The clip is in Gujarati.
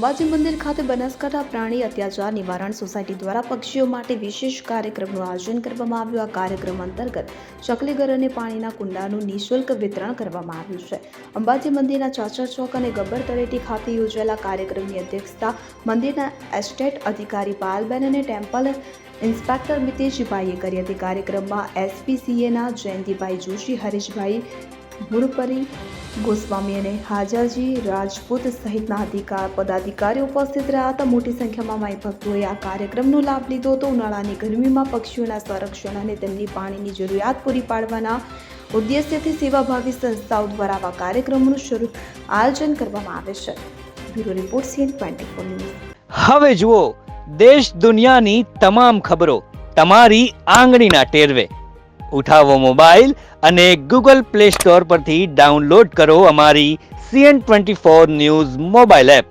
અંબાજી મંદિર ખાતે બનાસકાંઠા પ્રાણી અત્યાચાર નિવારણ સોસાયટી દ્વારા પક્ષીઓ માટે વિશેષ કાર્યક્રમનું આયોજન કરવામાં આવ્યું. આ કાર્યક્રમ અંતર્ગત ચકલી ઘર અને પાણીના કુંડાનું નિઃશુલ્ક વિતરણ કરવામાં આવ્યું છે. અંબાજી મંદિરના ચાચર ચોક અને ગબ્બર તળેટી ખાતે યોજાયેલા કાર્યક્રમની અધ્યક્ષતા મંદિરના એસ્ટેટ અધિકારી પાયલબેન અને ટેમ્પલ ઇન્સ્પેક્ટર મિતેશભાઈએ કરી હતી. કાર્યક્રમમાં એસપીસીએના જયંતિભાઈ જોશી, હરીશભાઈ મુરપરી ગોસ્વામી અને હાજાજી રાજપૂત સહિતના પદાધિકારીઓ ઉપસ્થિત રહ્યા હતા. મોટી સંખ્યામાં માઈ ભક્તોએ આ કાર્યક્રમનો લાભ લીધો હતો. ઉનાળાની ગરમીમાં પક્ષીઓના સંરક્ષણ અને તેમની પાણીની જરૂરિયાત પૂરી પાડવાના ઉદ્દેશ્યથી સેવાભાવી સંસ્થાઓ દ્વારા આવા કાર્યક્રમોનું આયોજન કરવામાં આવે છે. Bureau report CN24 news. હવે જુઓ દેશ દુનિયાની તમામ ખબરો તમારી આંગળીના ટેરવે. ઉઠાવો મોબાઈલ અને Google Play Store પરથી ડાઉનલોડ કરો અમારી CN24 ન્યૂઝ મોબાઈલ એપ.